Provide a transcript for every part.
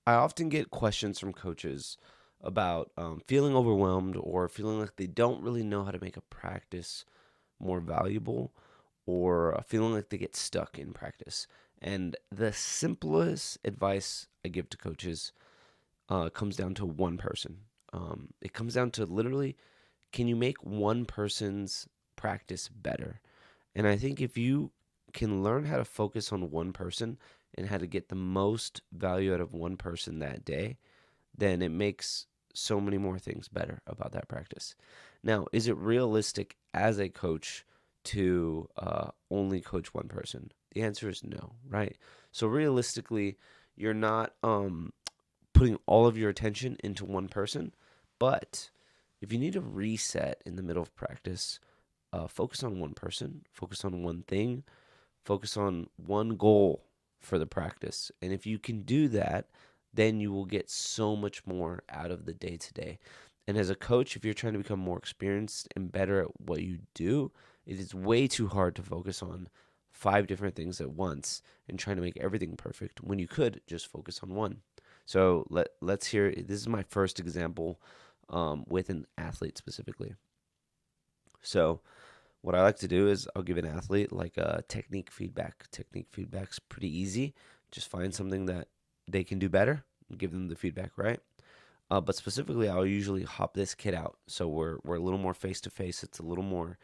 I often get questions from coaches about feeling overwhelmed or feeling like they don't really know how to make a practice more valuable or feeling like they get stuck in practice. And the simplest advice I give to coaches comes down to one person. It comes down to literally, can you make one person's practice better? And I think if you can learn how to focus on one person and how to get the most value out of one person that day, then it makes so many more things better about that practice. Now, is it realistic as a coach to only coach one person? The answer is no, right? So realistically, you're not putting all of your attention into one person, but if you need to reset in the middle of practice, focus on one person, focus on one thing, focus on one goal for the practice. And if you can do that, then you will get so much more out of the day to day. And as a coach, if you're trying to become more experienced and better at what you do, it is way too hard to focus on five different things at once and trying to make everything perfect when you could just focus on one. So let's hear. This is my first example with an athlete specifically. So what I like to do is I'll give an athlete like a technique feedback. Technique feedback's pretty easy. Just find something that they can do better and give them the feedback, right? But specifically, I'll usually hop this kid out. So we're a little more face to face. It's a little more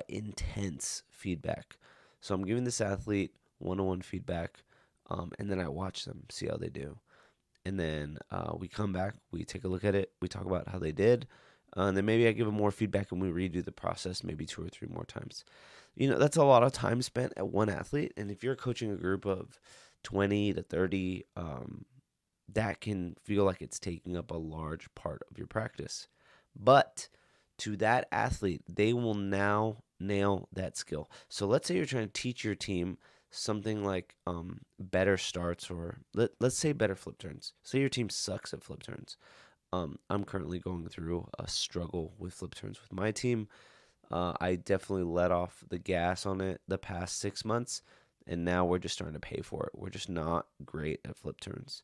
intense feedback. So I'm giving this athlete one-on-one feedback, and then I watch them, see how they do. And then we come back, we take a look at it, we talk about how they did, and then maybe I give them more feedback and we redo the process maybe two or three more times. That's a lot of time spent at one athlete. And if you're coaching a group of 20 to 30, that can feel like it's taking up a large part of your practice. But to that athlete, they will now nail that skill. So let's say you're trying to teach your team something like better starts, or let's say better flip turns. Say your team sucks at flip turns. I'm currently going through a struggle with flip turns with my team. I definitely let off the gas on it the past 6 months, and now we're just starting to pay for it. We're just not great at flip turns.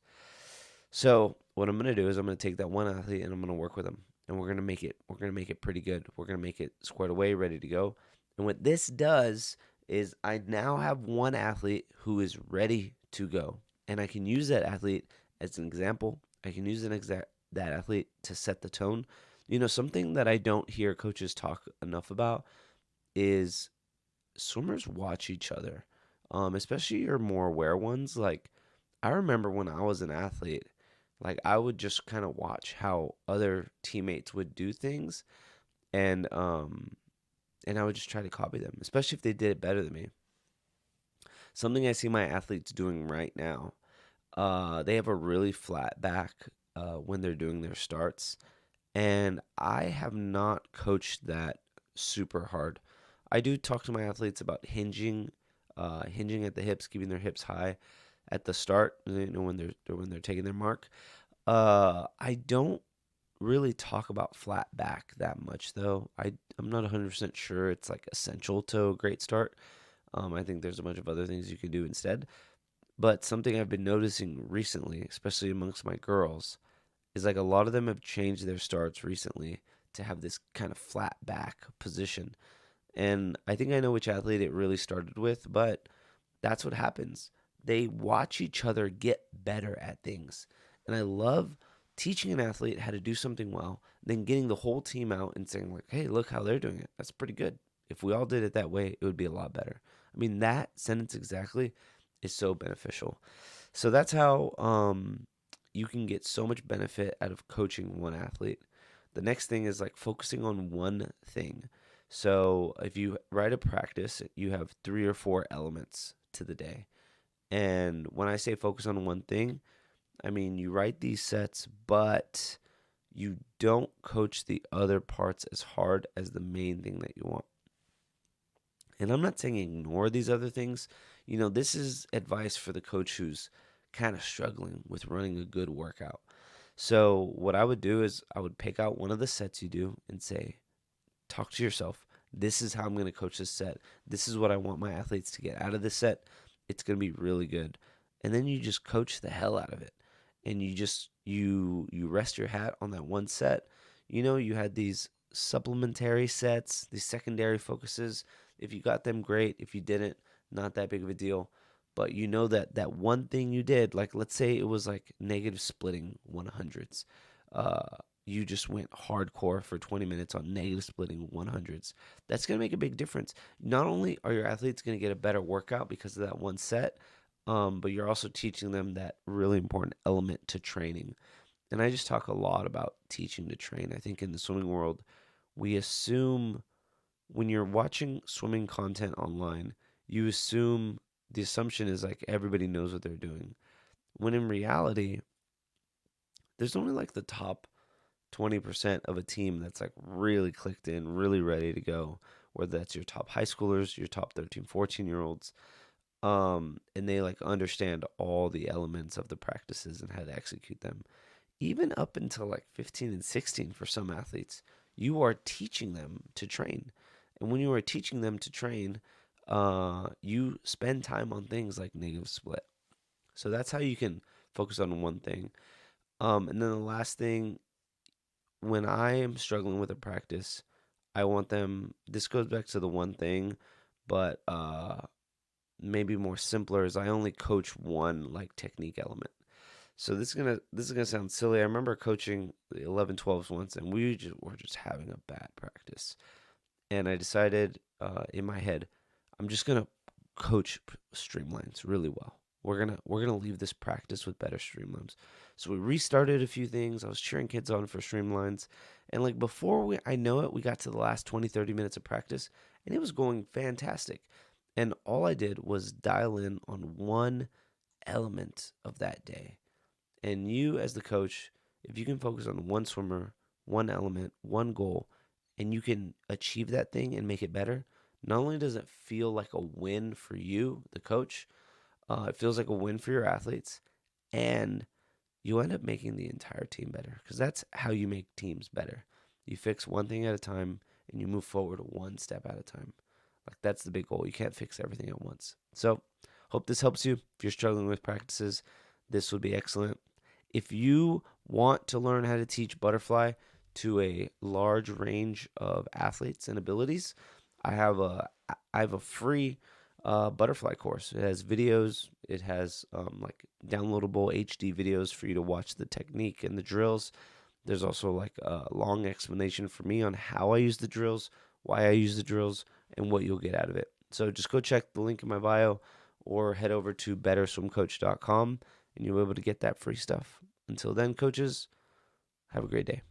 So what I'm gonna do is I'm gonna take that one athlete and I'm gonna work with them, and we're gonna make it pretty good. We're gonna make it squared away, ready to go. And what this does is I now have one athlete who is ready to go, and I can use that athlete as an example. I can use that athlete to set the tone. Something that I don't hear coaches talk enough about is swimmers watch each other, especially your more aware ones. Like, I remember when I was an athlete, like I would just kind of watch how other teammates would do things, and I would just try to copy them, especially if they did it better than me. Something I see my athletes doing right now, they have a really flat back when they're doing their starts, and I have not coached that super hard. I do talk to my athletes about hinging at the hips, keeping their hips high at the start, when they're taking their mark. I don't really talk about flat back that much though. I'm not 100% sure it's like essential to a great start. I think there's a bunch of other things you can do instead. But something I've been noticing recently, especially amongst my girls, is like a lot of them have changed their starts recently to have this kind of flat back position. And I think I know which athlete it really started with, but that's what happens. They watch each other get better at things. And I love teaching an athlete how to do something well, then getting the whole team out and saying, like, hey, look how they're doing it. That's pretty good. If we all did it that way, it would be a lot better. I mean, that sentence exactly is so beneficial. So that's how you can get so much benefit out of coaching one athlete. The next thing is like focusing on one thing. So if you write a practice, you have three or four elements to the day. And when I say focus on one thing, I mean you write these sets, but you don't coach the other parts as hard as the main thing that you want. And I'm not saying ignore these other things. This is advice for the coach who's kind of struggling with running a good workout. So what I would do is I would pick out one of the sets you do and say, talk to yourself. This is how I'm going to coach this set. This is what I want my athletes to get out of this set. It's going to be really good. And then you just coach the hell out of it. and you rest your hat on that one set. You had these supplementary sets, these secondary focuses. If you got them, great. If you didn't, not that big of a deal. But that one thing you did, like let's say it was like negative splitting 100s. You just went hardcore for 20 minutes on negative splitting 100s. That's going to make a big difference. Not only are your athletes going to get a better workout because of that one set, but you're also teaching them that really important element to training. And I just talk a lot about teaching to train. I think in the swimming world, we assume when you're watching swimming content online, you assume the assumption is like everybody knows what they're doing. When in reality, there's only like the top 20% of a team that's like really clicked in, really ready to go, whether that's your top high schoolers, your top 13, 14-year-olds, and they like understand all the elements of the practices and how to execute them. Even up until like 15 and 16 for some athletes, you are teaching them to train. And when you are teaching them to train, you spend time on things like negative split. So that's how you can focus on one thing. And then the last thing, when I am struggling with a practice, I want them, this goes back to the one thing, but maybe more simpler is I only coach one like technique element. So this is gonna sound silly. I remember coaching the 11-12s once, and were just having a bad practice. And I decided in my head, I'm just gonna coach streamlines really well. We're gonna leave this practice with better streamlines. So we restarted a few things. I was cheering kids on for streamlines, and like I know it, we got to the last 20, 30 minutes of practice, and it was going fantastic. And all I did was dial in on one element of that day. And you, as the coach, if you can focus on one swimmer, one element, one goal, and you can achieve that thing and make it better, not only does it feel like a win for you, the coach, it feels like a win for your athletes, and you end up making the entire team better because that's how you make teams better. You fix one thing at a time and you move forward one step at a time. Like that's the big goal. You can't fix everything at once. So, hope this helps you. If you're struggling with practices, this would be excellent. If you want to learn how to teach butterfly to a large range of athletes and abilities, I have a free butterfly course. It has videos. It has like downloadable HD videos for you to watch the technique and the drills. There's also like a long explanation for me on how I use the drills, why I use the drills, and what you'll get out of it. So just go check the link in my bio or head over to betterswimcoach.com and you'll be able to get that free stuff. Until then, coaches, have a great day.